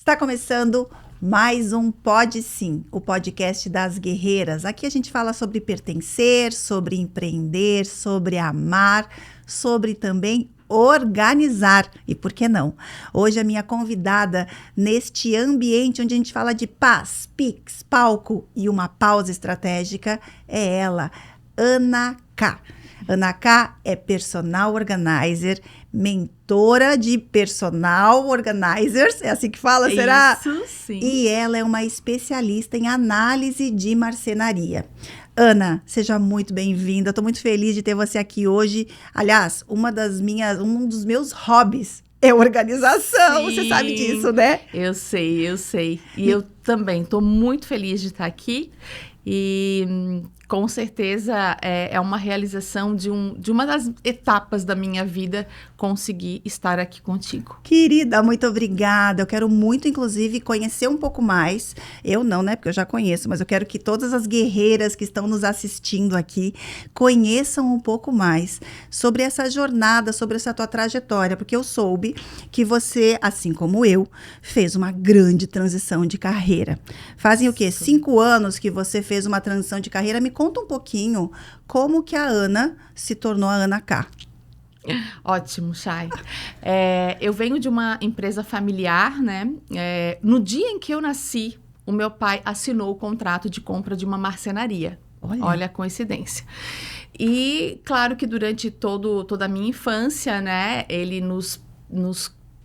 Está começando mais um Pode Sim, o podcast das guerreiras. Aqui a gente fala sobre pertencer, sobre empreender, sobre amar, sobre também organizar. E por que não? Hoje a minha convidada neste ambiente onde a gente fala de paz, pix, palco e uma pausa estratégica é ela, Ana K. Ana K é personal organizer, mentora de personal organizers, é assim que fala, será? Isso, sim. E ela é uma especialista em análise de marcenaria. Ana, seja muito bem-vinda, estou muito feliz de ter você aqui hoje. Aliás, um dos meus hobbies é organização, Sim, você sabe disso, né? Eu sei. E eu também estou muito feliz de estar aqui. E com certeza é uma realização de uma das etapas da minha vida conseguir estar aqui contigo. Querida, muito obrigada. Eu quero muito, inclusive, conhecer um pouco mais. Eu não, né? Porque eu já conheço, mas eu quero que todas as guerreiras que estão nos assistindo aqui conheçam um pouco mais sobre essa jornada, sobre essa tua trajetória, porque eu soube que você, assim como eu, fez uma grande transição de carreira. Fazem o quê? 5 anos que você fez uma transição de carreira. Me conta um pouquinho como que a Ana se tornou a Ana K. Ótimo, Chay. Eu venho de uma empresa familiar, né? No dia em que eu nasci, o meu pai assinou o contrato de compra de uma marcenaria. Olha a coincidência. E claro que durante toda a minha infância, né? Ele nos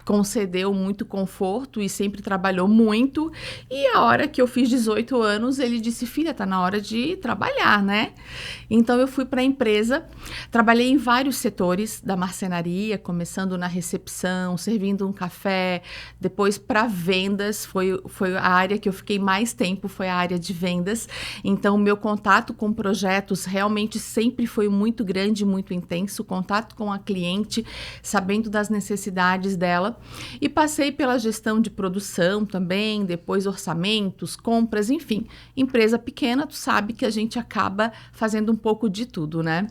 concedeu muito conforto e sempre trabalhou muito. E a hora que eu fiz 18 anos, ele disse, filha, tá na hora de trabalhar, né? Então, eu fui para a empresa, trabalhei em vários setores da marcenaria, começando na recepção, servindo um café, depois para vendas, foi a área que eu fiquei mais tempo, foi a área de vendas. Então, o meu contato com projetos realmente sempre foi muito grande, muito intenso, contato com a cliente, sabendo das necessidades dela. E passei pela gestão de produção também, depois orçamentos, compras, enfim. Empresa pequena, tu sabe que a gente acaba fazendo um pouco de tudo, né?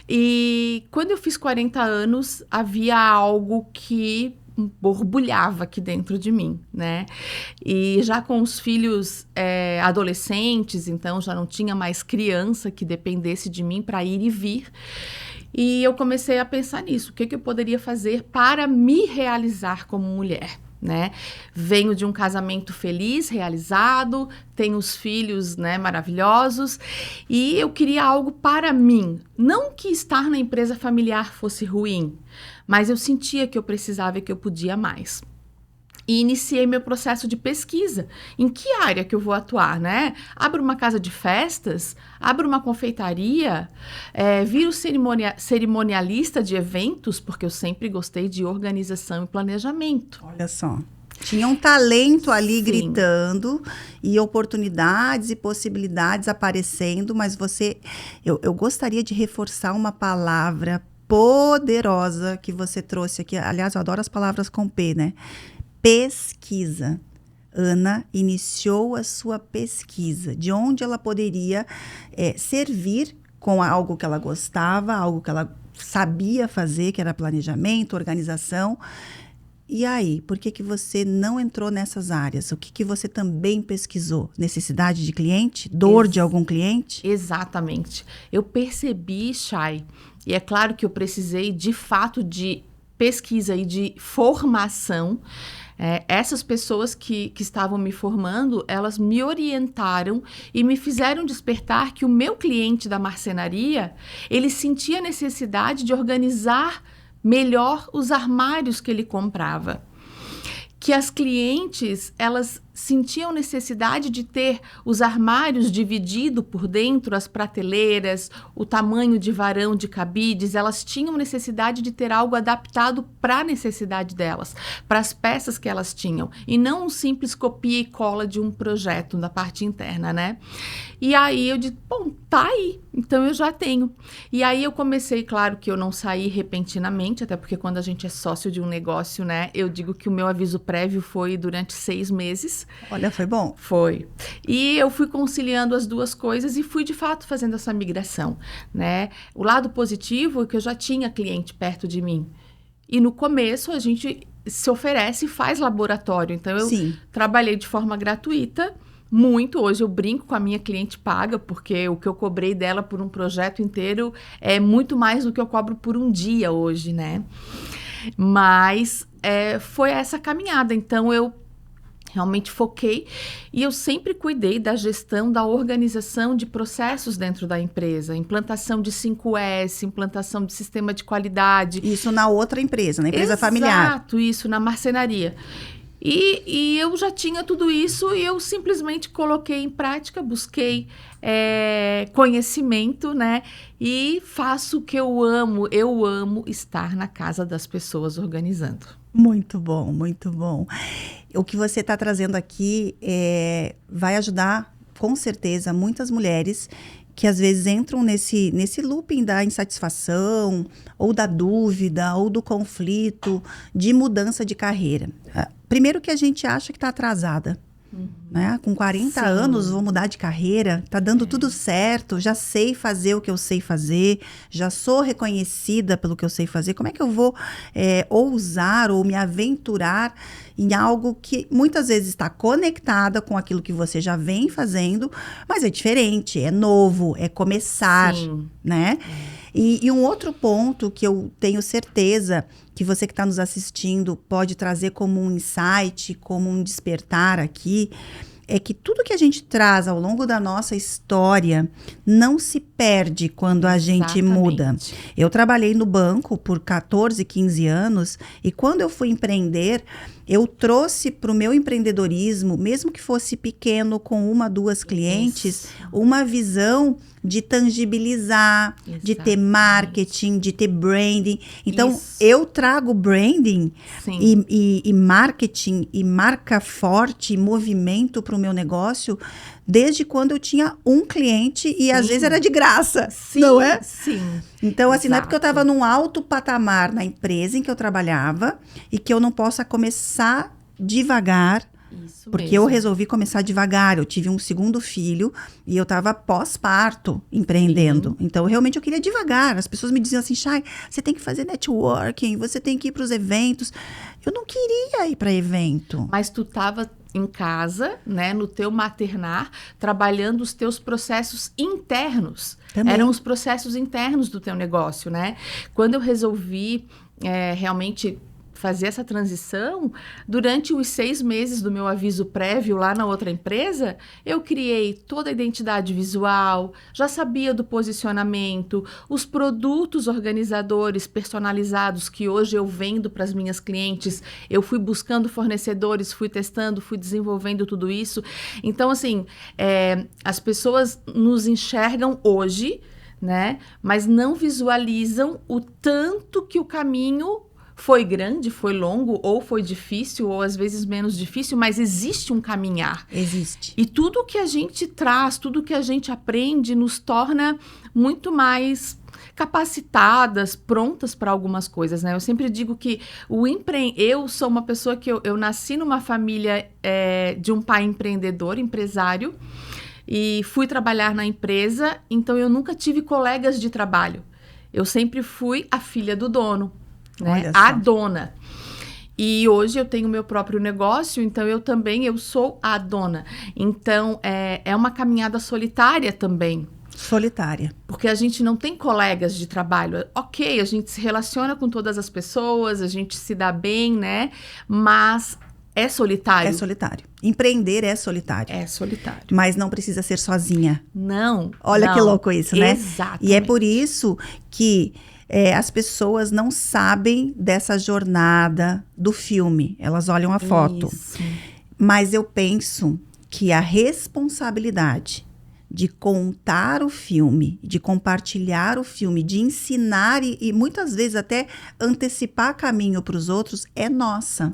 E quando eu fiz 40 anos, havia algo que borbulhava aqui dentro de mim, né? E já com os filhos adolescentes, então já não tinha mais criança que dependesse de mim para ir e vir. E eu comecei a pensar nisso, o que eu poderia fazer para me realizar como mulher, né? Venho de um casamento feliz, realizado, tenho os filhos, né, maravilhosos, e eu queria algo para mim. Não que estar na empresa familiar fosse ruim, mas eu sentia que eu precisava e que eu podia mais. E iniciei meu processo de pesquisa. Em que área que eu vou atuar, né? Abro uma casa de festas? Abro uma confeitaria? Viro cerimonialista de eventos? Porque eu sempre gostei de organização e planejamento. Olha só. Tinha um talento ali Sim. Gritando e oportunidades e possibilidades aparecendo, mas eu gostaria de reforçar uma palavra poderosa que você trouxe aqui. Aliás, eu adoro as palavras com P, né? Pesquisa. Ana iniciou a sua pesquisa, de onde ela poderia servir com algo que ela gostava, algo que ela sabia fazer, que era planejamento, organização. E aí, por que você não entrou nessas áreas? O que você também pesquisou? Necessidade de cliente? Dor de algum cliente? Exatamente. Eu percebi, Chay, e é claro que eu precisei de fato de pesquisa e de formação. Essas pessoas que estavam me formando, elas me orientaram e me fizeram despertar que o meu cliente da marcenaria, ele sentia a necessidade de organizar melhor os armários que ele comprava. Que as clientes, elas sentiam necessidade de ter os armários divididos por dentro, as prateleiras, o tamanho de varão de cabides, elas tinham necessidade de ter algo adaptado para a necessidade delas, para as peças que elas tinham, e não um simples copia e cola de um projeto da parte interna, né? E aí eu disse, bom, tá aí, então eu já tenho. E aí eu comecei, claro que eu não saí repentinamente, até porque quando a gente é sócio de um negócio, né, eu digo que o meu aviso prévio foi durante 6 meses. Olha, foi bom. Foi. E eu fui conciliando as duas coisas e fui, de fato, fazendo essa migração, né? O lado positivo é que eu já tinha cliente perto de mim. E no começo, a gente se oferece e faz laboratório. Então, eu Sim. trabalhei de forma gratuita, muito. Hoje eu brinco com a minha cliente paga, porque o que eu cobrei dela por um projeto inteiro é muito mais do que eu cobro por um dia hoje, né? Mas foi essa caminhada. Então, eu realmente foquei e eu sempre cuidei da gestão, da organização de processos dentro da empresa. Implantação de 5S, implantação de sistema de qualidade. Isso na outra empresa, na empresa familiar. Exato, isso, na marcenaria. E eu já tinha tudo isso e eu simplesmente coloquei em prática, busquei conhecimento, né? E faço o que eu amo estar na casa das pessoas organizando. Muito bom, muito bom. O que você está trazendo aqui vai ajudar, com certeza, muitas mulheres que às vezes entram nesse looping da insatisfação, ou da dúvida, ou do conflito, de mudança de carreira. Primeiro que a gente acha que está atrasada. Né? Com 40 Sim. anos, vou mudar de carreira, tá dando tudo certo, já sei fazer o que eu sei fazer, já sou reconhecida pelo que eu sei fazer. Como é que eu vou ousar ou me aventurar em algo que muitas vezes está conectada com aquilo que você já vem fazendo, mas é diferente, é novo, é começar, Sim. né? E um outro ponto que eu tenho certeza que você que está nos assistindo pode trazer como um insight, como um despertar aqui, é que tudo que a gente traz ao longo da nossa história não se perde quando a gente muda. Eu trabalhei no banco por 14, 15 anos e quando eu fui empreender, eu trouxe para o meu empreendedorismo, mesmo que fosse pequeno, com 1, 2 clientes, uma visão de tangibilizar, de ter marketing, de ter branding. Então, eu trago branding e marketing e marca forte, movimento para o meu negócio desde quando eu tinha um cliente e às vezes era de graça, não é? Sim. Então, assim, não é porque eu estava num alto patamar na empresa em que eu trabalhava e que eu não possa começar devagar. Isso porque mesmo. eu resolvi começar devagar. Eu tive um segundo filho e eu estava pós-parto empreendendo. Então, realmente, eu queria devagar. As pessoas me diziam assim, Chay, você tem que fazer networking, você tem que ir para os eventos. Eu não queria ir para evento. Mas tu estava em casa, né, no teu maternar, trabalhando os teus processos internos. Também. Eram os processos internos do teu negócio, né? Quando eu resolvi realmente fazer essa transição, durante os 6 meses do meu aviso prévio lá na outra empresa, eu criei toda a identidade visual, já sabia do posicionamento, os produtos organizadores personalizados que hoje eu vendo para as minhas clientes, eu fui buscando fornecedores, fui testando, fui desenvolvendo tudo isso. Então, assim, as pessoas nos enxergam hoje, né? Mas não visualizam o tanto que o caminho foi grande, foi longo, ou foi difícil, ou às vezes menos difícil, mas existe um caminhar. Existe. E tudo que a gente traz, tudo que a gente aprende nos torna muito mais capacitadas, prontas para algumas coisas, né? Eu sempre digo que eu sou uma pessoa que eu nasci numa família de um pai empreendedor, empresário, e fui trabalhar na empresa, então eu nunca tive colegas de trabalho. Eu sempre fui a filha do dono. Né? A dona. E hoje eu tenho meu próprio negócio, então eu sou a dona. Então, é uma caminhada solitária também. Solitária. Porque a gente não tem colegas de trabalho. Ok, a gente se relaciona com todas as pessoas, a gente se dá bem, né? Mas é solitário. É solitário. Empreender é solitário. É solitário. Mas não precisa ser sozinha. Não. Olha que louco isso, né? Exatamente. E é por isso que as pessoas não sabem dessa jornada do filme. Elas olham a foto. Isso. Mas eu penso que a responsabilidade de contar o filme, de compartilhar o filme, de ensinar e muitas vezes até antecipar caminho para os outros é nossa.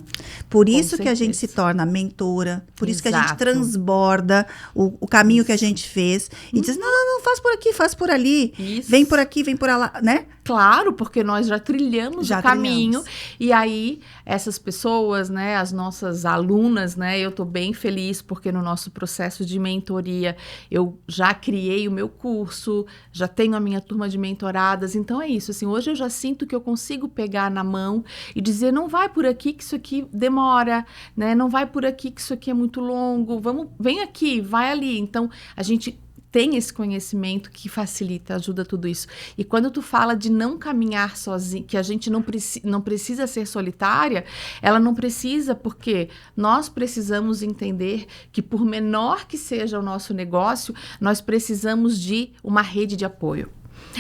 Por isso que a gente se torna mentora, por isso que a gente transborda o caminho que a gente fez e diz, não, não, faz por aqui, faz por ali. Isso. Vem por aqui, vem por lá, né? Claro, porque nós já trilhamos Já o caminho. trilhamos. E aí, essas pessoas, né, as nossas alunas, né, eu tô bem feliz porque no nosso processo de mentoria eu já criei o meu curso, já tenho a minha turma de mentoradas. Então é isso, assim, hoje eu já sinto que eu consigo pegar na mão e dizer, não vai por aqui que isso aqui demora, né? Não vai por aqui que isso aqui é muito longo. Vem aqui, vai ali. Então, a gente tem esse conhecimento que facilita, ajuda tudo isso. E quando tu fala de não caminhar sozinho, que a gente não precisa ser solitária, ela não precisa porque nós precisamos entender que por menor que seja o nosso negócio, nós precisamos de uma rede de apoio.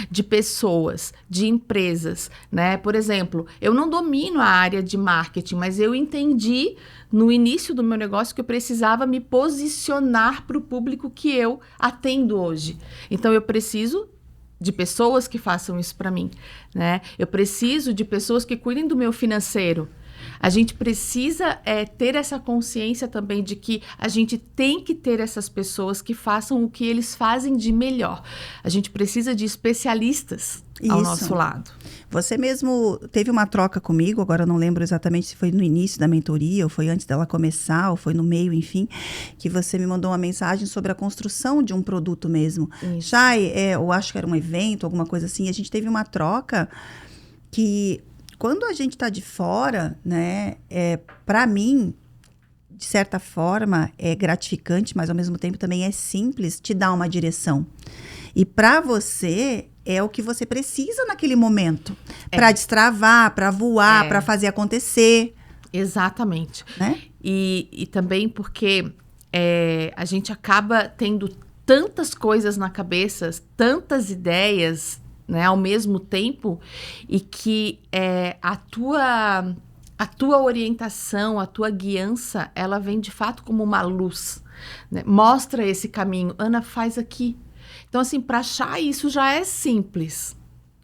De pessoas, de empresas, né? Por exemplo, eu não domino a área de marketing, mas eu entendi no início do meu negócio que eu precisava me posicionar para o público que eu atendo hoje. Então, eu preciso de pessoas que façam isso para mim, né? Eu preciso de pessoas que cuidem do meu financeiro. A gente precisa ter essa consciência também de que a gente tem que ter essas pessoas que façam o que eles fazem de melhor. A gente precisa de especialistas ao nosso lado. Você mesmo teve uma troca comigo, agora eu não lembro exatamente se foi no início da mentoria, ou foi antes dela começar, ou foi no meio, enfim, que você me mandou uma mensagem sobre a construção de um produto mesmo. Chay, eu acho que era um evento, alguma coisa assim, e a gente teve uma troca que... Quando a gente está de fora, né, para mim, de certa forma, é gratificante, mas ao mesmo tempo também é simples te dar uma direção. E para você, é o que você precisa naquele momento. Para destravar, para voar, para fazer acontecer. Exatamente. Né? E também porque a gente acaba tendo tantas coisas na cabeça, tantas ideias, né, ao mesmo tempo, e que a tua orientação, a tua guiança, ela vem de fato como uma luz, né? Mostra esse caminho. Ana, faz aqui. Então, assim, para achar isso já é simples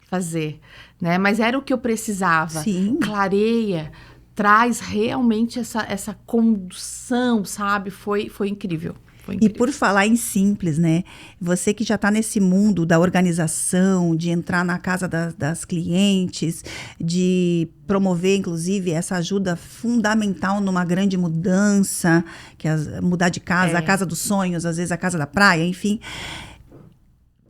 fazer, né? Mas era o que eu precisava. Sim. Clareia, traz realmente essa condução, sabe? Foi incrível. E por falar em simples, né? Você que já está nesse mundo da organização, de entrar na casa das clientes, de promover, inclusive, essa ajuda fundamental numa grande mudança, que é mudar de casa, a casa dos sonhos, às vezes a casa da praia, enfim.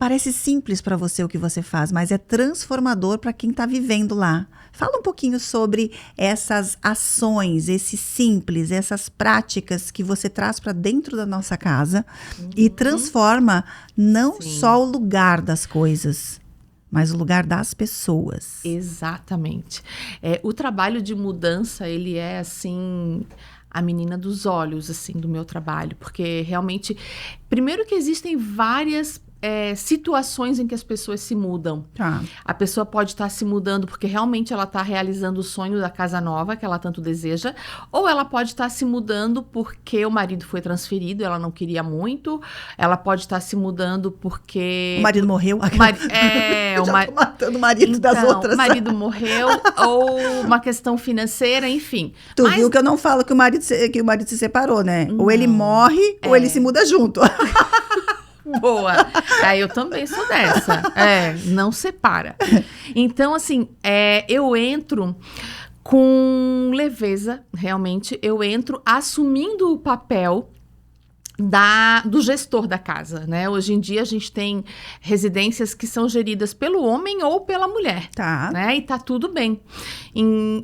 Parece simples para você o que você faz, mas é transformador para quem está vivendo lá. Fala um pouquinho sobre essas ações, esses simples, essas práticas que você traz para dentro da nossa casa e transforma não só o lugar das coisas, mas o lugar das pessoas. Exatamente. O trabalho de mudança, ele é assim... a menina dos olhos, assim, do meu trabalho. Porque realmente... Primeiro que existem várias situações em que as pessoas se mudam. Tá. A pessoa pode estar se mudando porque realmente ela está realizando o sonho da casa nova que ela tanto deseja, ou ela pode estar se mudando porque o marido foi transferido, ela não queria muito, ela pode estar se mudando porque... O marido morreu. Já tô matando o marido das outras. O marido morreu, ou uma questão financeira, enfim. Tu viu que eu não falo que o marido se separou, né? Não. Ou ele morre, ou ele se muda junto. Boa. Eu também sou dessa. Não separa. Então, assim, eu entro com leveza, realmente. Eu entro assumindo o papel do gestor da casa, né? Hoje em dia a gente tem residências que são geridas pelo homem ou pela mulher, tá, né? E tá tudo bem.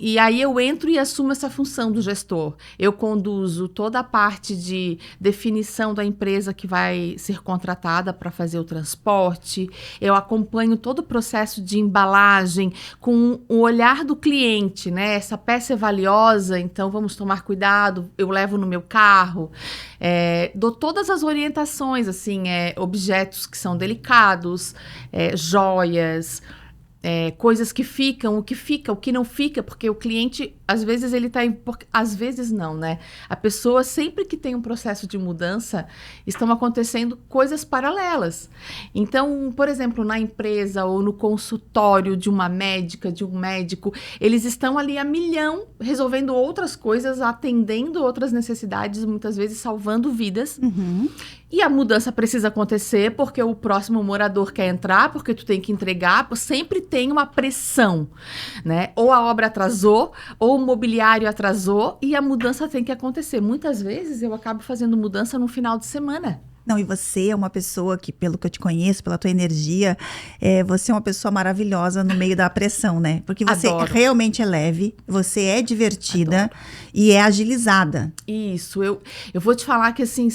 E aí eu entro e assumo essa função do gestor. Eu conduzo toda a parte de definição da empresa que vai ser contratada para fazer o transporte. Eu acompanho todo o processo de embalagem com o olhar do cliente, né? Essa peça é valiosa, então vamos tomar cuidado. Eu levo no meu carro. Dou todas as orientações, assim, objetos que são delicados, joias, coisas que ficam, o que fica, o que não fica, porque o cliente, às vezes, ele tá... Às vezes não, né? A pessoa, sempre que tem um processo de mudança, estão acontecendo coisas paralelas. Então, por exemplo, na empresa ou no consultório de uma médica, de um médico, eles estão ali a milhão, resolvendo outras coisas, atendendo outras necessidades, muitas vezes salvando vidas. Uhum. E a mudança precisa acontecer porque o próximo morador quer entrar, porque tu tem que entregar, sempre tem uma pressão, né? Ou a obra atrasou, ou o mobiliário atrasou, e a mudança tem que acontecer. Muitas vezes eu acabo fazendo mudança no final de semana. Não, e você é uma pessoa que, pelo que eu te conheço, pela tua energia, você é uma pessoa maravilhosa no meio da pressão, né? Porque você realmente é leve, você é divertida e é agilizada. Isso, eu vou te falar que assim,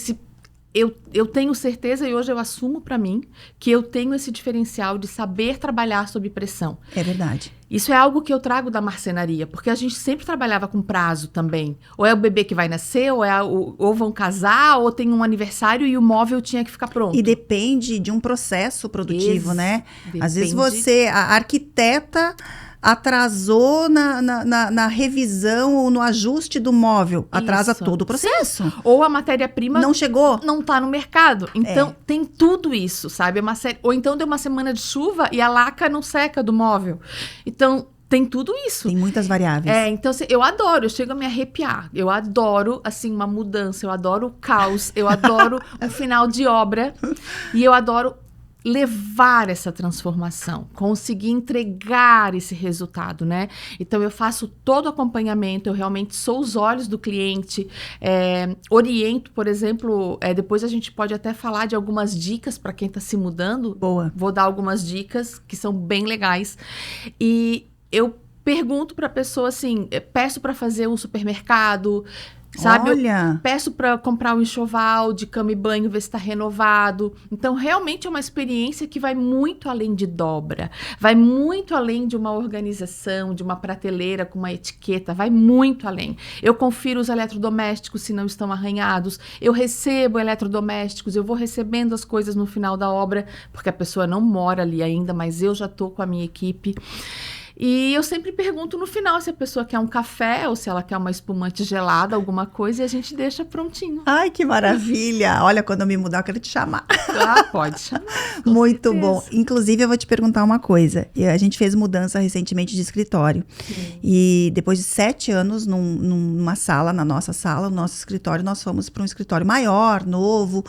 eu tenho certeza, e hoje eu assumo para mim, que eu tenho esse diferencial de saber trabalhar sob pressão. É verdade. Isso é algo que eu trago da marcenaria, porque a gente sempre trabalhava com prazo também. Ou é o bebê que vai nascer, ou vão casar, ou tem um aniversário e o móvel tinha que ficar pronto. E depende de um processo produtivo, né? Depende. Às vezes a arquiteta atrasou na revisão ou no ajuste do móvel. Atrasa todo o processo. Sim. Ou a matéria-prima não chegou. Não tá no mercado. Então, tem tudo isso, sabe? Ou então deu uma semana de chuva e a laca não seca do móvel. Então, tem tudo isso. Tem muitas variáveis. Então, assim, eu adoro, eu chego a me arrepiar. Eu adoro, assim, uma mudança. Eu adoro o caos. Eu adoro um final de obra. E eu adoro levar essa transformação, conseguir entregar esse resultado, né? Então, eu faço todo o acompanhamento, eu realmente sou os olhos do cliente, oriento, por exemplo, depois a gente pode até falar de algumas dicas para quem está se mudando. Boa. Vou dar algumas dicas que são bem legais. E eu pergunto para a pessoa, assim, peço para fazer um supermercado, sabe? Olha. Eu peço para comprar um enxoval de cama e banho, ver se está renovado. Então, realmente é uma experiência que vai muito além de dobra. Vai muito além de uma organização, de uma prateleira com uma etiqueta. Vai muito além. Eu confiro os eletrodomésticos se não estão arranhados. Eu recebo eletrodomésticos. Eu vou recebendo as coisas no final da obra, porque a pessoa não mora ali ainda, mas eu já estou com a minha equipe. E eu sempre pergunto no final se a pessoa quer um café ou se ela quer uma espumante gelada, alguma coisa, e a gente deixa prontinho. Ai, que maravilha! Olha, quando eu me mudar, eu quero te chamar. Ah, pode chamar. Muito bom. Inclusive, eu vou te perguntar uma coisa. A gente fez mudança recentemente de escritório. Sim. E depois de 7 anos, numa sala, na nossa sala, no nosso escritório, nós fomos para um escritório maior, novo.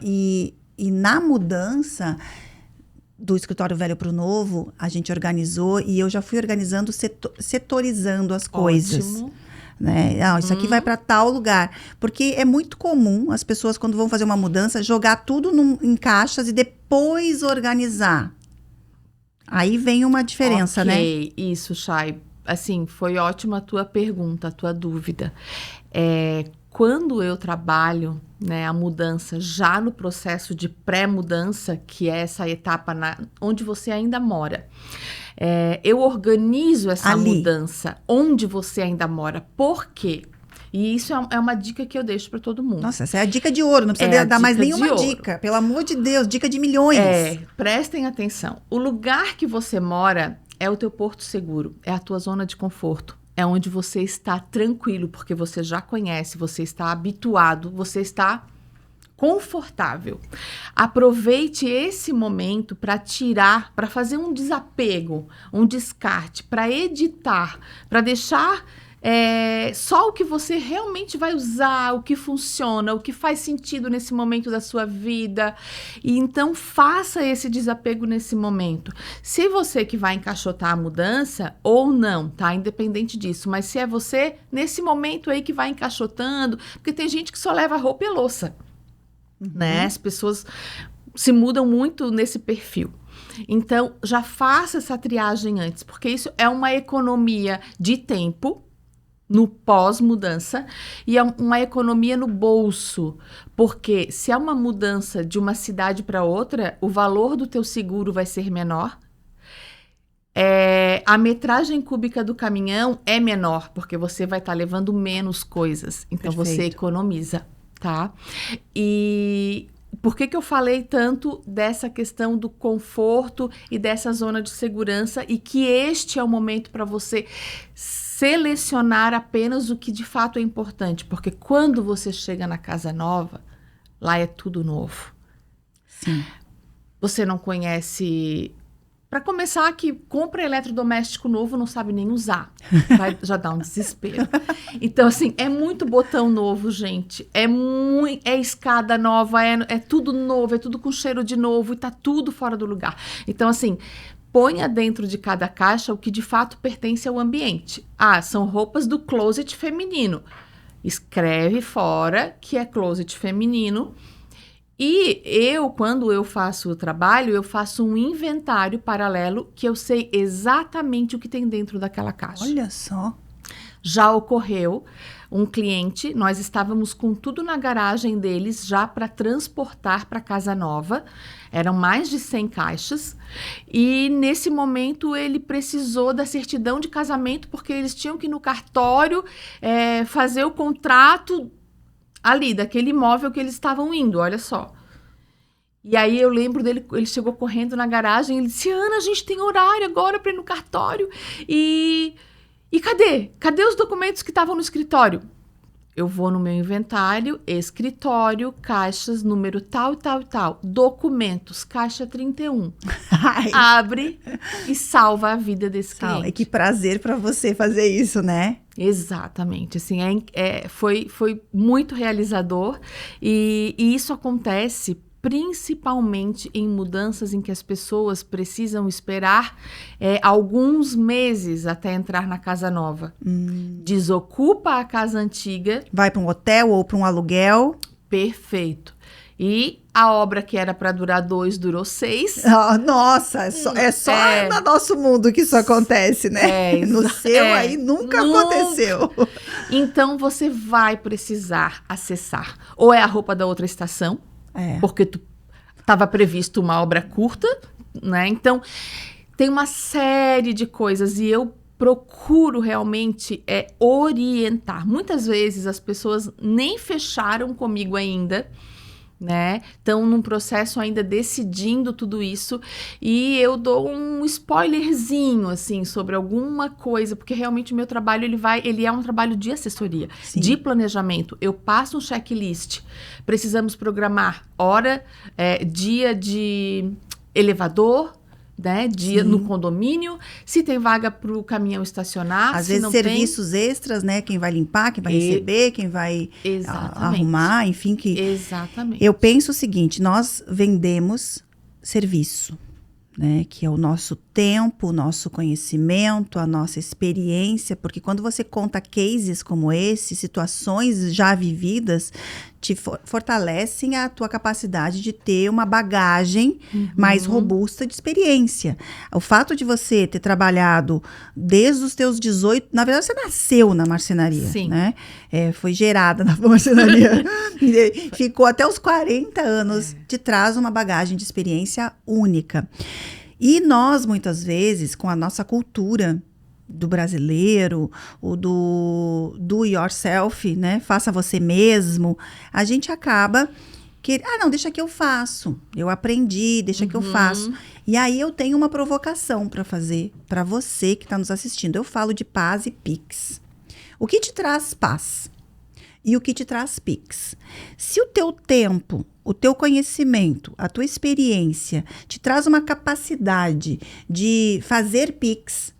E na mudança do escritório velho para o novo, a gente organizou e eu já fui organizando, setorizando as coisas. Ótimo. Né? Isso aqui vai para tal lugar. Porque é muito comum as pessoas, quando vão fazer uma mudança, jogar tudo em caixas e depois organizar. Aí vem uma diferença, né? Isso, Chay. Assim, foi ótima a tua pergunta, a tua dúvida. Quando eu trabalho, né, a mudança já no processo de pré-mudança, que é essa etapa onde você ainda mora, eu organizo essa mudança onde você ainda mora. Por quê? E isso é uma dica que eu deixo para todo mundo. Nossa, essa é a dica de ouro, não precisa dar mais nenhuma dica. Pelo amor de Deus, dica de milhões. Prestem atenção. O lugar que você mora é o teu porto seguro, é a tua zona de conforto. É onde você está tranquilo, porque você já conhece, você está habituado, você está confortável. Aproveite esse momento para tirar, para fazer um desapego, um descarte, para editar, para deixar só o que você realmente vai usar, o que funciona, o que faz sentido nesse momento da sua vida. E então faça esse desapego nesse momento. Se você que vai encaixotar a mudança ou não, tá? Independente disso. Mas se é você, nesse momento aí que vai encaixotando, porque tem gente que só leva roupa e louça, né? As pessoas se mudam muito nesse perfil. Então, já faça essa triagem antes, porque isso é uma economia de tempo no pós-mudança e é uma economia no bolso, porque se é uma mudança de uma cidade para outra, o valor do teu seguro vai ser menor, a metragem cúbica do caminhão é menor, porque você vai estar levando menos coisas, então você economiza, tá? E Por que eu falei tanto dessa questão do conforto e dessa zona de segurança e que este é o momento para você selecionar apenas o que de fato é importante? Porque quando você chega na casa nova, lá é tudo novo. Sim. Você não conhece... Para começar, que compra eletrodoméstico novo, não sabe nem usar. Vai já dar um desespero. Então, assim, é muito botão novo, gente. É escada nova, é tudo novo, é tudo com cheiro de novo e tá tudo fora do lugar. Então, assim, ponha dentro de cada caixa o que de fato pertence ao ambiente. Ah, são roupas do closet feminino. Escreve fora que é closet feminino. E quando eu faço o trabalho, eu faço um inventário paralelo que eu sei exatamente o que tem dentro daquela caixa. Olha só. Já ocorreu um cliente, nós estávamos com tudo na garagem deles já para transportar para casa nova. Eram mais de 100 caixas. E nesse momento ele precisou da certidão de casamento porque eles tinham que ir no cartório fazer o contrato ali, daquele imóvel que eles estavam indo, olha só. E aí eu lembro dele, ele chegou correndo na garagem, ele disse, Ana, a gente tem horário agora para ir no cartório. E cadê? Cadê os documentos que estavam no escritório? Eu vou no meu inventário, escritório, caixas, número tal e tal e tal. Documentos, caixa 31. Ai. Abre e salva a vida desse cliente. Que prazer para você fazer isso, né? Exatamente, assim, foi muito realizador e isso acontece principalmente em mudanças em que as pessoas precisam esperar alguns meses até entrar na casa nova. Desocupa a casa antiga. Vai para um hotel ou para um aluguel. Perfeito. E a obra que era para durar 2, durou 6. Nossa, é só no nosso mundo que isso acontece, né? No seu aí nunca aconteceu. Então você vai precisar acessar. Ou é a roupa da outra estação, porque estava previsto uma obra curta, né? Então tem uma série de coisas e eu procuro realmente orientar. Muitas vezes as pessoas nem fecharam comigo ainda, né? Estão num processo ainda decidindo tudo isso e eu dou um spoilerzinho assim sobre alguma coisa, porque realmente o meu trabalho ele é um trabalho de assessoria. Sim. De planejamento. Eu passo um checklist. Precisamos programar hora, dia de elevador, né? Dia no condomínio, se tem vaga para o caminhão estacionar. Às vezes serviços extras, né? Quem vai limpar, quem vai receber, quem vai arrumar, enfim. Exatamente. Eu penso o seguinte, nós vendemos serviço, né? Que é o nosso tempo, o nosso conhecimento, a nossa experiência, porque quando você conta cases como esse, situações já vividas, te fortalecem a tua capacidade de ter uma bagagem mais robusta de experiência. O fato de você ter trabalhado desde os teus 18, na verdade você nasceu na marcenaria, Sim. Né? Foi gerada na marcenaria, ficou até os 40 anos, te traz uma bagagem de experiência única. E nós, muitas vezes, com a nossa cultura do brasileiro, o do yourself, né? Faça você mesmo, a gente acaba que, não, deixa que eu faço. Eu aprendi, deixa que eu faço. E aí eu tenho uma provocação para fazer para você que está nos assistindo. Eu falo de paz e Pix. O que te traz paz? E o que te traz Pix? Se o teu tempo, o teu conhecimento, a tua experiência te traz uma capacidade de fazer Pix,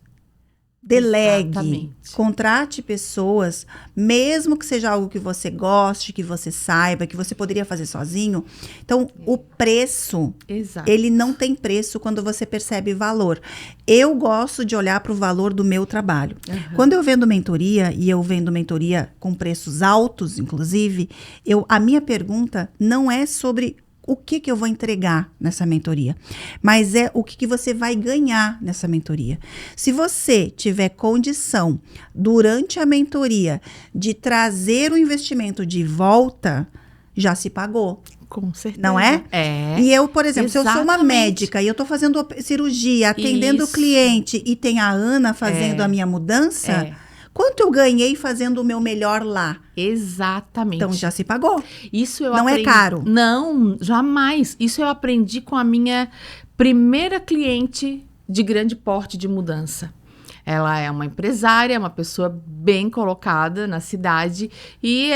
delegue, exatamente. Contrate pessoas, mesmo que seja algo que você goste, que você saiba, que você poderia fazer sozinho. Então, o preço, ele não tem preço quando você percebe valor. Eu gosto de olhar para o valor do meu trabalho. Quando eu vendo mentoria, e eu vendo mentoria com preços altos, inclusive, a minha pergunta não é sobre o que eu vou entregar nessa mentoria, mas é o que você vai ganhar nessa mentoria. Se você tiver condição, durante a mentoria, de trazer o investimento de volta, já se pagou. Com certeza. Não é? E eu, por exemplo, se eu sou uma médica e eu estou fazendo cirurgia, atendendo o cliente, e tem a Ana fazendo a minha mudança, Quanto eu ganhei fazendo o meu melhor lá? Exatamente. Então já se pagou. Isso eu Não aprendi. é caro. Não, jamais. Isso eu aprendi com a minha primeira cliente de grande porte de mudança. Ela é uma empresária, uma pessoa bem colocada na cidade e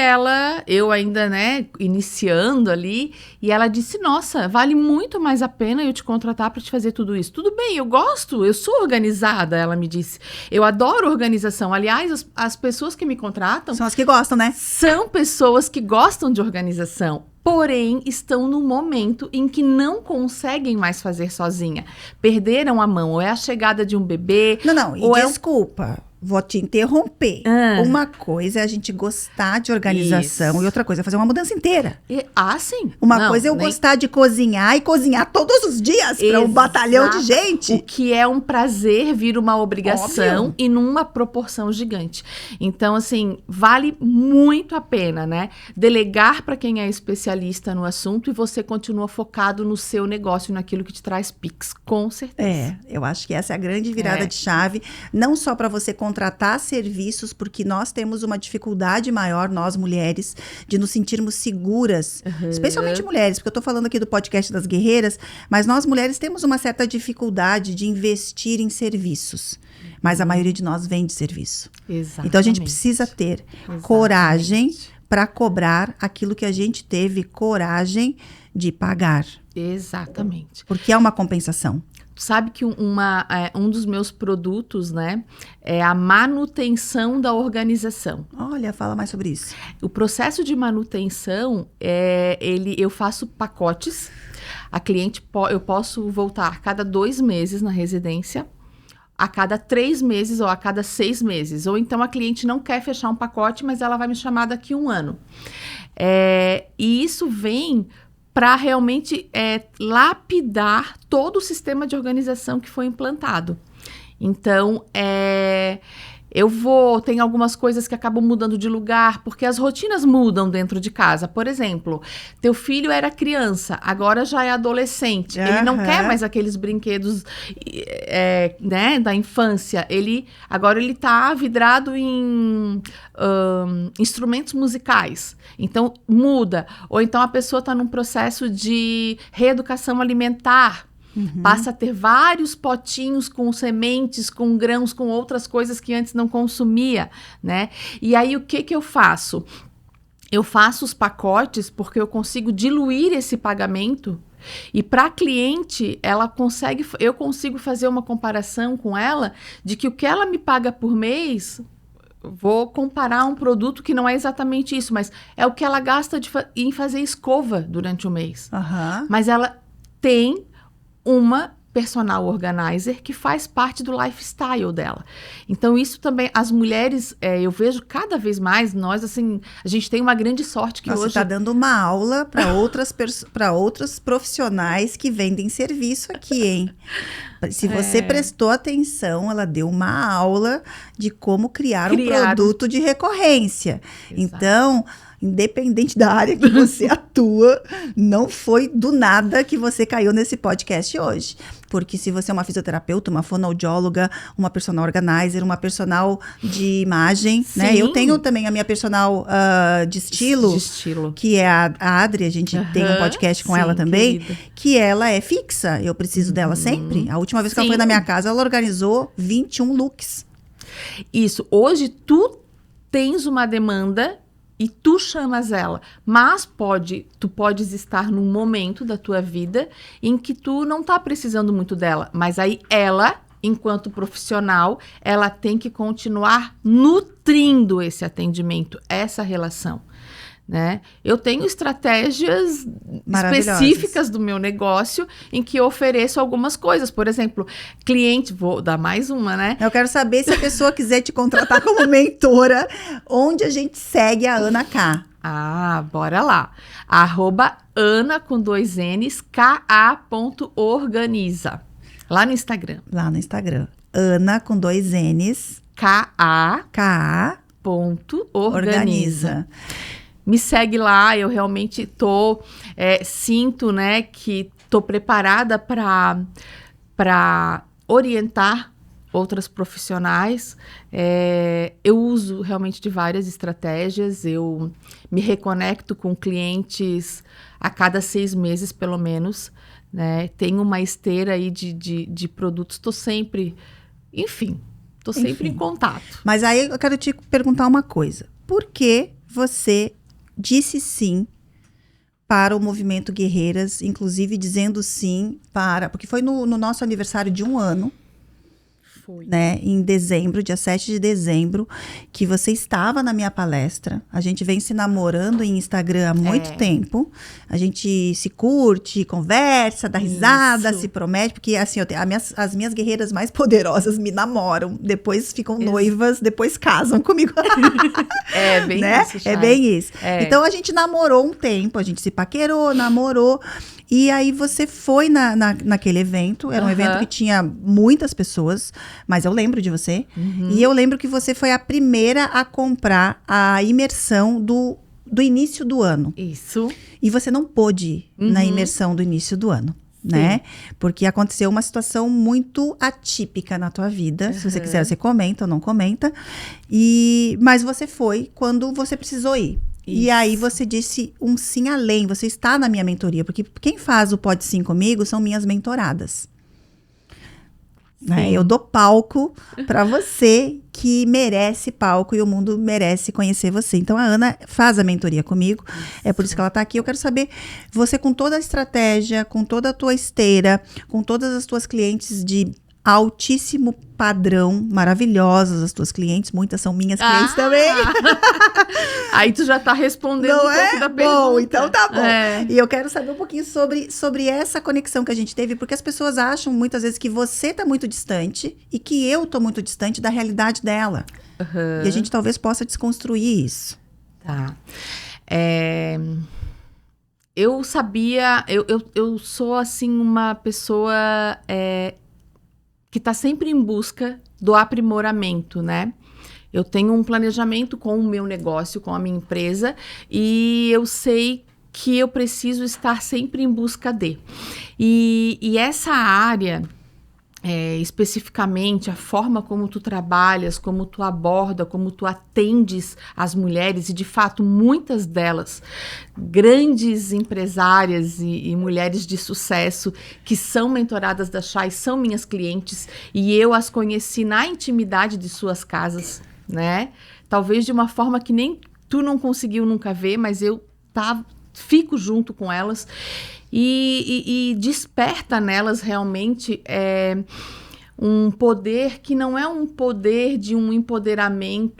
eu ainda, né, iniciando ali, e ela disse, nossa, vale muito mais a pena eu te contratar para te fazer tudo isso. Tudo bem, eu gosto, eu sou organizada, ela me disse. Eu adoro organização. Aliás, as pessoas que me contratam... São as que gostam, né? São pessoas que gostam de organização. Porém, estão no momento em que não conseguem mais fazer sozinha. Perderam a mão, ou é a chegada de um bebê... Não, e ou desculpa, vou te interromper. Uma coisa é a gente gostar de organização Isso. e outra coisa é fazer uma mudança inteira. Sim. Uma coisa é eu gostar de cozinhar e cozinhar todos os dias para um batalhão de gente. O que é um prazer vira uma obrigação. Óbvio. E numa proporção gigante. Então, assim, vale muito a pena, né? Delegar para quem é especialista no assunto e você continua focado no seu negócio, naquilo que te traz Pix, com certeza. Eu acho que essa é a grande virada de chave, não só para você contratar serviços, porque nós temos uma dificuldade maior, nós mulheres, de nos sentirmos seguras, especialmente mulheres, porque eu tô falando aqui do podcast das guerreiras, mas nós mulheres temos uma certa dificuldade de investir em serviços, mas a maioria de nós vende serviço. Exatamente. Então a gente precisa ter coragem para cobrar aquilo que a gente teve coragem de pagar. Exatamente. Porque é uma compensação. Sabe que um dos meus produtos, né, é a manutenção da organização. Olha, fala mais sobre isso. O processo de manutenção, eu faço pacotes. A cliente, eu posso voltar a cada 2 meses na residência, a cada 3 meses ou a cada 6 meses. Ou então a cliente não quer fechar um pacote, mas ela vai me chamar daqui a 1 ano. E isso vem para realmente lapidar todo o sistema de organização que foi implantado. Então, tem algumas coisas que acabam mudando de lugar, porque as rotinas mudam dentro de casa. Por exemplo, teu filho era criança, agora já é adolescente. Ele não quer mais aqueles brinquedos né, da infância. Agora ele está vidrado em instrumentos musicais. Então, muda. Ou então a pessoa está num processo de reeducação alimentar. Passa a ter vários potinhos com sementes, com grãos, com outras coisas que antes não consumia, né? E aí, o que eu faço? Eu faço os pacotes porque eu consigo diluir esse pagamento. E para a cliente, eu consigo fazer uma comparação com ela de que o que ela me paga por mês... Vou comparar um produto que não é exatamente isso, mas é o que ela gasta em fazer escova durante o mês. Mas ela tem uma personal organizer que faz parte do lifestyle dela. Então, isso também, as mulheres, eu vejo cada vez mais, nós, assim, a gente tem uma grande sorte que hoje... Você está dando uma aula para outras profissionais que vendem serviço aqui, hein? Se você prestou atenção, ela deu uma aula de como criar um produto de recorrência. Exato. Então, independente da área que você atua, não foi do nada que você caiu nesse podcast hoje. Porque se você é uma fisioterapeuta, uma fonoaudióloga, uma personal organizer, uma personal de imagem, né? Eu tenho também a minha personal de estilo, que é a Adri, a gente tem um podcast com ela também, querida. Que ela é fixa, eu preciso dela sempre. A última vez que ela foi na minha casa, ela organizou 21 looks. Isso, hoje tu tens uma demanda e tu chamas ela, mas tu podes estar num momento da tua vida em que tu não tá precisando muito dela, mas aí ela, enquanto profissional, ela tem que continuar nutrindo esse atendimento, essa relação, né? Eu tenho estratégias específicas do meu negócio em que eu ofereço algumas coisas. Por exemplo, cliente, vou dar mais uma, né? Eu quero saber se a pessoa quiser te contratar como mentora, onde a gente segue a Ana K. Bora lá. @Ana com 2 N's, ka.organiza. Lá no Instagram. Ana com 2 N's, ka.organiza. Me segue lá, eu realmente sinto, né, que tô preparada para orientar outras profissionais, eu uso realmente de várias estratégias, eu me reconecto com clientes a cada 6 meses, pelo menos, né? Tenho uma esteira aí de produtos, estou sempre, enfim, estou sempre em contato. Mas aí eu quero te perguntar uma coisa. Por que você disse sim para o Movimento Guerreiras, inclusive dizendo sim para... Porque foi no nosso aniversário de 1 ano, Foi. né, em dezembro, dia 7 de dezembro, que você estava na minha palestra. A gente vem se namorando em Instagram há muito tempo. A gente se curte, conversa, dá risada, se promete. Porque, assim, as minhas guerreiras mais poderosas me namoram. Depois ficam noivas, depois casam comigo. É bem né? isso, Chay. É bem isso. Então, a gente namorou um tempo. A gente se paquerou, namorou. E aí você foi naquele evento, era um evento que tinha muitas pessoas, mas eu lembro de você. E eu lembro que você foi a primeira a comprar a imersão do início do ano. Isso. E você não pôde ir na imersão do início do ano, né? Porque aconteceu uma situação muito atípica na tua vida. Se você quiser, você comenta ou não comenta. Mas você foi quando você precisou ir. E aí você disse um sim além, você está na minha mentoria, porque quem faz o Pode Sim comigo são minhas mentoradas. Né? Eu dou palco para você que merece palco e o mundo merece conhecer você. Então a Ana faz a mentoria comigo, é por isso que ela está aqui. Eu quero saber, você com toda a estratégia, com toda a tua esteira, com todas as tuas clientes de altíssimo padrão, maravilhosas as tuas clientes, muitas são minhas clientes também. Aí tu já tá respondendo um pouco da pergunta. Bom, então tá bom. E eu quero saber um pouquinho sobre essa conexão que a gente teve, porque as pessoas acham muitas vezes que você tá muito distante e que eu tô muito distante da realidade dela. E a gente talvez possa desconstruir isso. Tá. Eu sabia, eu sou assim uma pessoa que está sempre em busca do aprimoramento, né? Eu tenho um planejamento com o meu negócio, com a minha empresa, e eu sei que eu preciso estar sempre em busca de. E essa área, especificamente, a forma como tu trabalhas, como tu aborda, como tu atendes as mulheres, e de fato muitas delas, grandes empresárias e mulheres de sucesso que são mentoradas da Chay, são minhas clientes, e eu as conheci na intimidade de suas casas, né? Talvez de uma forma que nem tu não conseguiu nunca ver, mas eu fico junto com elas. E desperta nelas realmente um poder que não é um poder de um empoderamento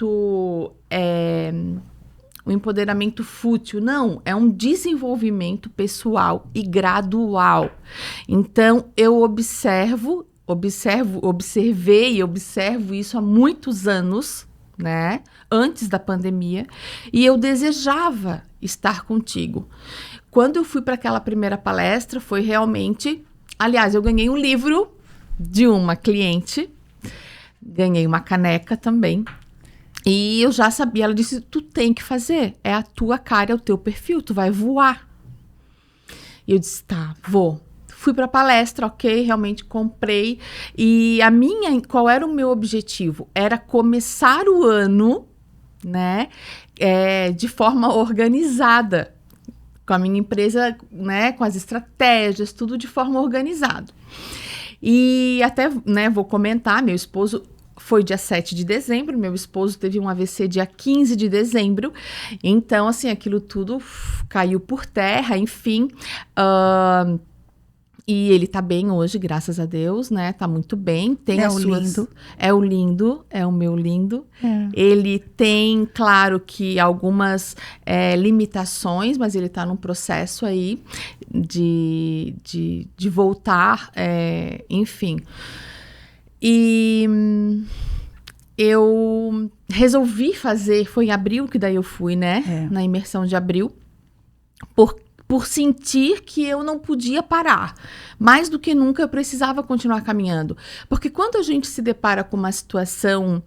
fútil, não, é um desenvolvimento pessoal e gradual. Então eu observei e observo isso há muitos anos, né, antes da pandemia, e eu desejava estar contigo. Quando eu fui para aquela primeira palestra, foi realmente... Aliás, eu ganhei um livro de uma cliente, ganhei uma caneca também, e eu já sabia, ela disse, tu tem que fazer, é a tua cara, é o teu perfil, tu vai voar. E eu disse, tá, vou. Fui para a palestra, ok, realmente comprei, e qual era o meu objetivo? Era começar o ano, né, de forma organizada, com a minha empresa, né, com as estratégias, tudo de forma organizada. E até, né, vou comentar, meu esposo foi dia 7 de dezembro, meu esposo teve um AVC dia 15 de dezembro, então, assim, aquilo tudo caiu por terra, enfim, e ele tá bem hoje, graças a Deus, né? Tá muito bem. Tem lindo. É o lindo, é o meu lindo. Ele tem, claro, que algumas limitações, mas ele tá num processo aí de voltar, enfim. E eu resolvi fazer, foi em abril que daí eu fui, né? Na imersão de abril, por sentir que eu não podia parar. Mais do que nunca, eu precisava continuar caminhando. Porque quando a gente se depara com uma situação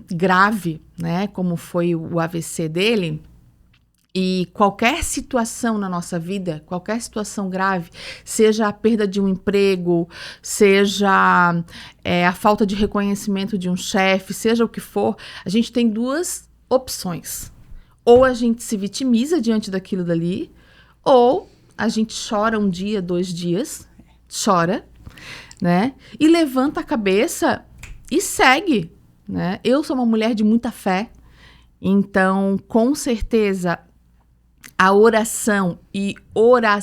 grave, né, como foi o AVC dele, E qualquer situação na nossa vida, qualquer situação grave, seja a perda de um emprego, seja a falta de reconhecimento de um chefe, seja o que for, a gente tem duas opções. Ou a gente se vitimiza diante daquilo dali, ou a gente chora um dia, 2 dias, chora, né? E levanta a cabeça e segue, né? Eu sou uma mulher de muita fé, então, com certeza, a oração e orar,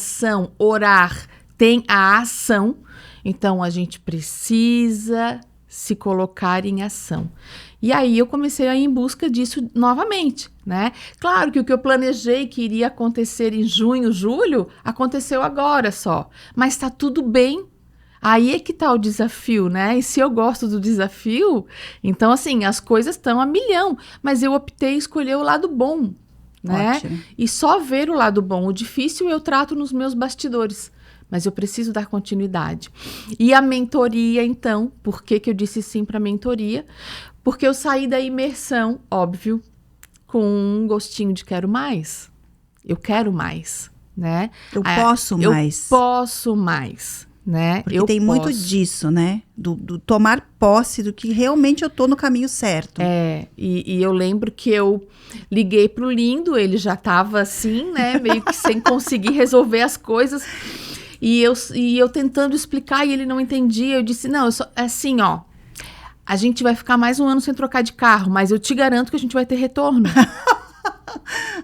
tem a ação. Então, a gente precisa se colocar em ação. E aí, eu comecei a ir em busca disso novamente, né? Claro que o que eu planejei que iria acontecer em junho, julho, aconteceu agora só. Mas tá tudo bem. Aí é que tá o desafio, né? E se eu gosto do desafio, então, assim, as coisas estão a milhão. Mas eu optei escolher o lado bom, né? Ótimo. E só ver o lado bom. O difícil eu trato nos meus bastidores, mas eu preciso dar continuidade. E a mentoria, então, por que eu disse sim para a mentoria? Porque eu saí da imersão, óbvio, com um gostinho de quero mais. Eu quero mais, né? Eu posso mais. Eu posso mais, né? Porque tem muito disso, né? Do tomar posse do que realmente eu tô no caminho certo. E eu lembro que eu liguei pro Lindo, ele já tava assim, né? Meio que sem conseguir resolver as coisas. E eu tentando explicar e ele não entendia. Eu disse, não, assim, ó. A gente vai ficar mais um ano sem trocar de carro, mas eu te garanto que a gente vai ter retorno.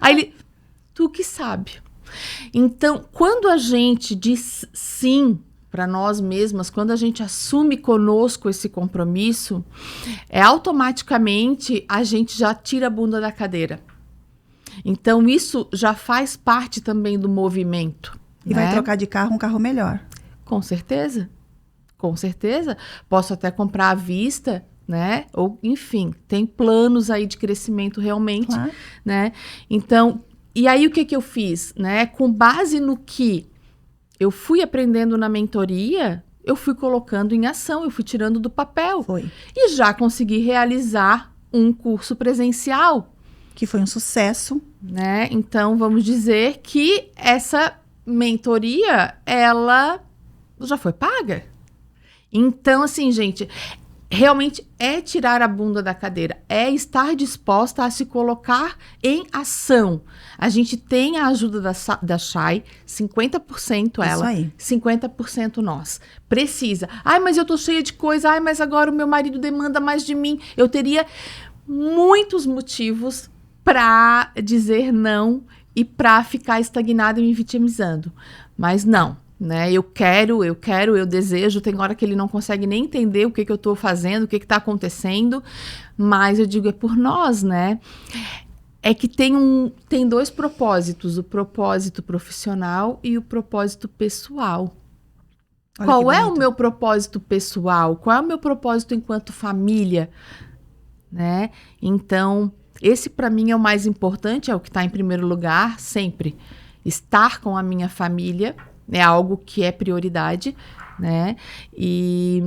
Aí ele, tu que sabe. Então, quando a gente diz sim para nós mesmas, quando a gente assume conosco esse compromisso, automaticamente a gente já tira a bunda da cadeira. Então, isso já faz parte também do movimento. E vai trocar de carro um carro melhor. Com certeza. Com certeza. Posso até comprar à vista, né? Ou, enfim, tem planos aí de crescimento realmente, Claro. Né? Então, e aí o que eu fiz, né? Com base no que eu fui aprendendo na mentoria, eu fui colocando em ação, eu fui tirando do papel. Foi. E já consegui realizar um curso presencial. Que foi um sucesso. Né? Então, vamos dizer que essa mentoria, ela já foi paga. Então, assim, gente, realmente é tirar a bunda da cadeira, é estar disposta a se colocar em ação. A gente tem a ajuda da Chay, 50% ela, Isso aí. 50% nós. Precisa. Ai, mas eu tô cheia de coisa, ai, mas agora o meu marido demanda mais de mim. Eu teria muitos motivos para dizer não e para ficar estagnada e me vitimizando. Mas não. Né? Eu desejo, tem hora que ele não consegue nem entender o que eu estou fazendo, o que está acontecendo, mas eu digo, é por nós, né? É que tem 2 propósitos, o propósito profissional e o propósito pessoal. Olha Qual é o bonito. meu propósito pessoal? Qual é o meu propósito enquanto família? Né? Então, esse para mim é o mais importante, é o que está em primeiro lugar, sempre. Estar com a minha família é algo que é prioridade, né? E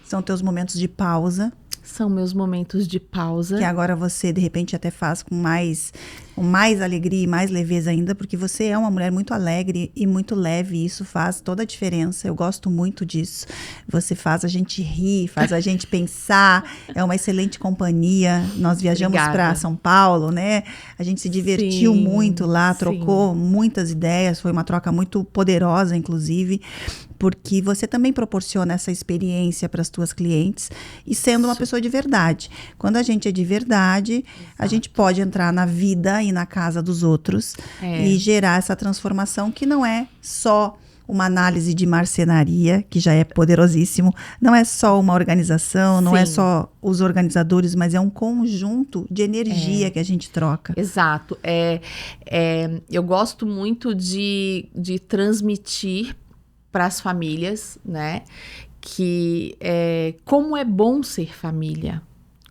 São teus momentos de pausa. são meus momentos de pausa. Que agora você, de repente, até faz com mais alegria e mais leveza ainda, porque você é uma mulher muito alegre e muito leve, e isso faz toda a diferença. Eu gosto muito disso. Você faz a gente rir, faz a gente pensar, é uma excelente companhia. Nós viajamos para São Paulo, né? A gente se divertiu muito lá, trocou muitas ideias, foi uma troca muito poderosa, inclusive, porque você também proporciona essa experiência para as tuas clientes e sendo uma pessoa de verdade. Quando a gente é de verdade, a gente pode entrar na vida e na casa dos outros e gerar essa transformação que não é só uma análise de marcenaria, que já é poderosíssimo, não é só uma organização, não é só os organizadores, mas é um conjunto de energia que a gente troca. Exato. Eu gosto muito de transmitir para as famílias, né, que como é bom ser família,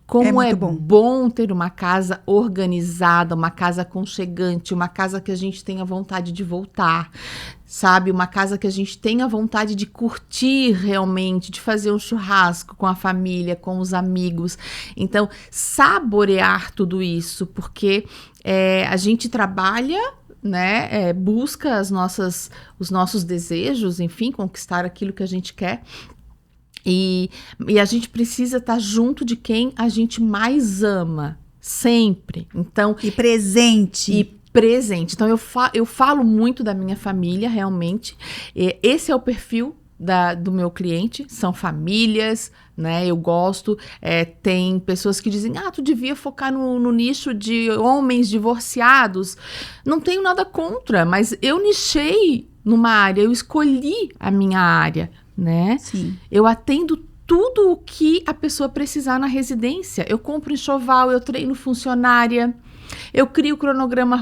como é bom ter uma casa organizada, uma casa aconchegante, uma casa que a gente tenha vontade de voltar, sabe, uma casa que a gente tenha vontade de curtir realmente, de fazer um churrasco com a família, com os amigos. Então, saborear tudo isso, porque a gente trabalha, né? Busca os nossos desejos, enfim, conquistar aquilo que a gente quer. E a gente precisa estar junto de quem a gente mais ama, sempre. Então, E presente. presente. Então, eu falo muito da minha família, realmente. Esse é o perfil do meu cliente, são famílias, né? Eu gosto. Tem pessoas que dizem, tu devia focar no nicho de homens divorciados. Não tenho nada contra, mas eu nichei numa área, eu escolhi a minha área, né? Sim. Eu atendo tudo o que a pessoa precisar na residência. Eu compro enxoval, eu treino funcionária, eu crio cronograma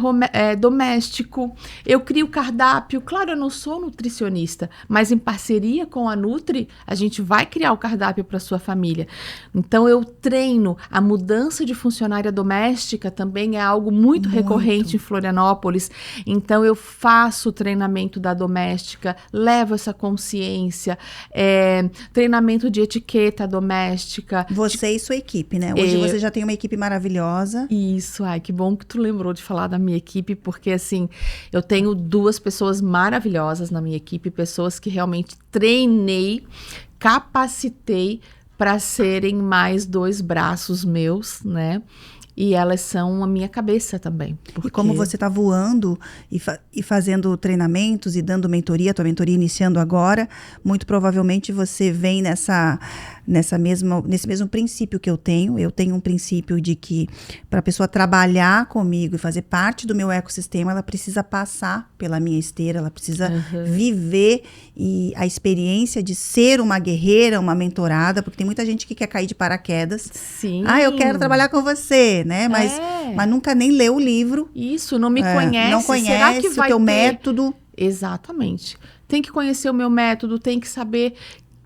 doméstico, eu crio cardápio. Claro, eu não sou nutricionista, mas em parceria com a Nutri, a gente vai criar o cardápio para sua família. Então, eu treino. A mudança de funcionária doméstica também é algo muito recorrente em Florianópolis. Então, eu faço o treinamento da doméstica, levo essa consciência, treinamento de etiqueta doméstica. Você e sua equipe, né? Hoje você já tem uma equipe maravilhosa. Isso, que bom que tu lembrou de falar da minha equipe, porque assim, eu tenho 2 pessoas maravilhosas na minha equipe, pessoas que realmente treinei, capacitei para serem mais 2 braços meus, né? E elas são a minha cabeça também. E como você está voando e fazendo treinamentos e dando mentoria, tua mentoria iniciando agora, muito provavelmente você vem nesse mesmo princípio que eu tenho. Eu tenho um princípio de que para a pessoa trabalhar comigo e fazer parte do meu ecossistema, ela precisa passar pela minha esteira, ela precisa viver a experiência de ser uma guerreira, uma mentorada, porque tem muita gente que quer cair de paraquedas. Sim. Eu quero trabalhar com você, né? Mas nunca nem leu o livro. Isso, não me conhece. Não conhece. Será que vai o teu método. Exatamente. Tem que conhecer o meu método, tem que saber,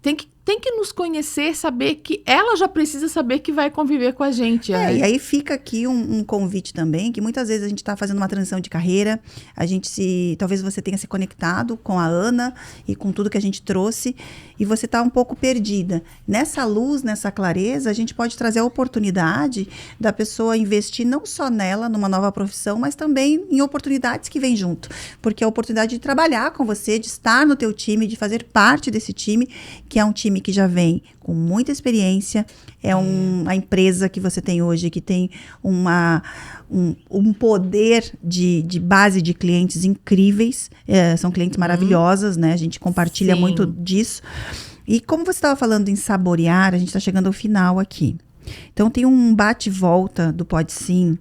tem que nos conhecer, saber que ela já precisa saber que vai conviver com a gente. E aí fica aqui um convite também, que muitas vezes a gente está fazendo uma transição de carreira, talvez você tenha se conectado com a Ana e com tudo que a gente trouxe, e você está um pouco perdida. Nessa luz, nessa clareza, a gente pode trazer a oportunidade da pessoa investir não só nela, numa nova profissão, mas também em oportunidades que vêm junto. Porque a oportunidade de trabalhar com você, de estar no teu time, de fazer parte desse time, que é um time que já vem com muita experiência, a empresa que você tem hoje, que tem um poder de base de clientes incríveis, são clientes maravilhosas, né? A gente compartilha muito disso. E como você estava falando em saborear, a gente está chegando ao final aqui. Então tem um bate-volta do Pode Sim,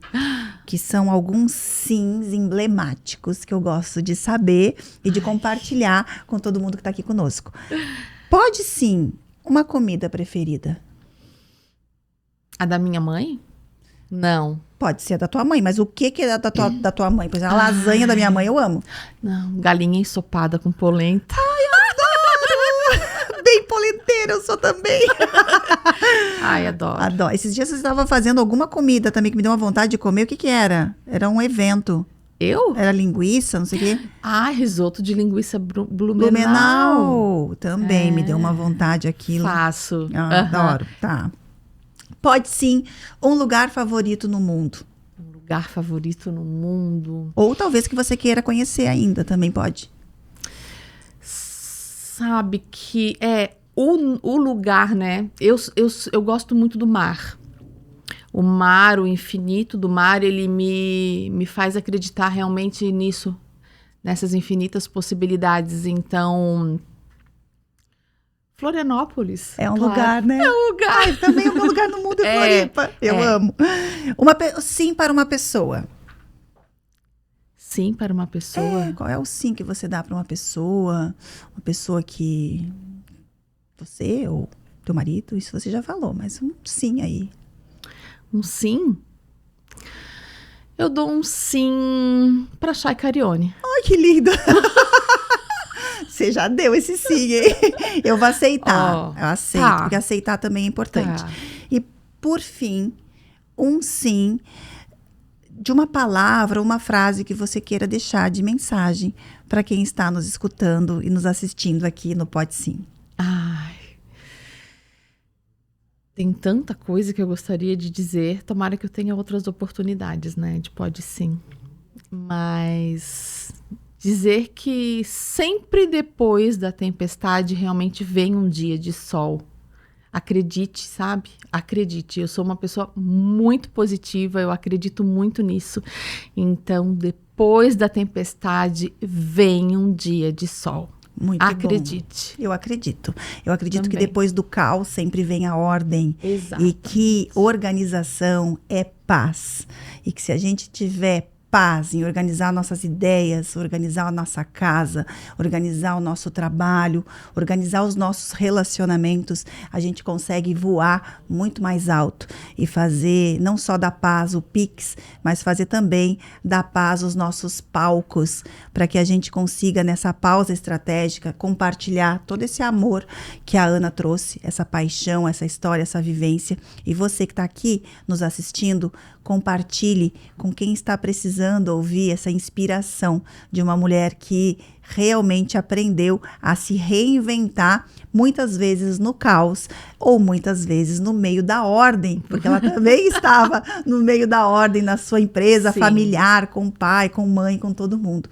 que são alguns sims emblemáticos que eu gosto de saber e de compartilhar com todo mundo que está aqui conosco. Pode sim, uma comida preferida. A da minha mãe? Não. Pode ser a da tua mãe, mas o que é da tua mãe? Por exemplo, a lasanha da minha mãe eu amo. Não, galinha ensopada com polenta. Bem polenteira, eu sou também. Adoro. Adoro. Esses dias você estava fazendo alguma comida também que me deu uma vontade de comer. O que era? Era um evento. Eu? Era linguiça, não sei o quê. Risoto de linguiça Blumenau. Blumenau. Também me deu uma vontade aquilo. Faço. Adoro. Tá. Pode sim. Um lugar favorito no mundo. Um lugar favorito no mundo. Ou talvez que você queira conhecer ainda, também pode. Sabe que o lugar, né? Eu gosto muito do mar. O mar, o infinito do mar, ele me faz acreditar realmente nisso, nessas infinitas possibilidades. Então, Florianópolis. É um lugar, né? É um lugar. Também é um lugar no mundo, Floripa. Eu amo. Sim para uma pessoa. Sim para uma pessoa? Qual é o sim que você dá para uma pessoa? Uma pessoa que você ou teu marido, isso você já falou, mas um sim aí. Um sim? Eu dou um sim pra Chay Carione. Ai, que linda! Você já deu esse sim, hein? Eu vou aceitar. Eu aceito, porque aceitar também é importante. E, por fim, um sim de uma palavra, uma frase que você queira deixar de mensagem para quem está nos escutando e nos assistindo aqui no Pode Sim. Tem tanta coisa que eu gostaria de dizer. Tomara que eu tenha outras oportunidades, né? De pode sim. Mas dizer que sempre depois da tempestade realmente vem um dia de sol. Acredite, sabe? Acredite. Eu sou uma pessoa muito positiva, eu acredito muito nisso. Então, depois da tempestade, vem um dia de sol. Muito Acredite. bom. Eu acredito. Eu acredito Também. que depois do caos sempre vem a ordem. Exato. E que organização é paz. E que se a gente tiver paz em organizar nossas ideias, organizar a nossa casa, organizar o nosso trabalho, organizar os nossos relacionamentos, a gente consegue voar muito mais alto e fazer não só da paz o Pix, mas fazer também da paz os nossos palcos, para que a gente consiga nessa pausa estratégica compartilhar todo esse amor que a Ana trouxe, essa paixão, essa história, essa vivência. E você que está aqui nos assistindo, compartilhe com quem está precisando ouvir essa inspiração de uma mulher que realmente aprendeu a se reinventar, muitas vezes no caos ou muitas vezes no meio da ordem, porque ela também estava no meio da ordem na sua empresa Sim. familiar, com pai, com mãe, com todo mundo.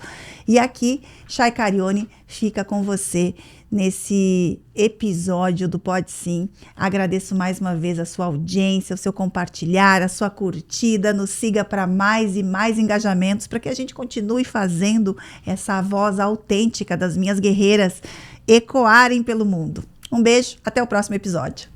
E aqui, Chay Carione fica com você nesse episódio do Pode Sim. Agradeço mais uma vez a sua audiência, o seu compartilhar, a sua curtida. Nos siga para mais e mais engajamentos, para que a gente continue fazendo essa voz autêntica das minhas guerreiras ecoarem pelo mundo. Um beijo, até o próximo episódio.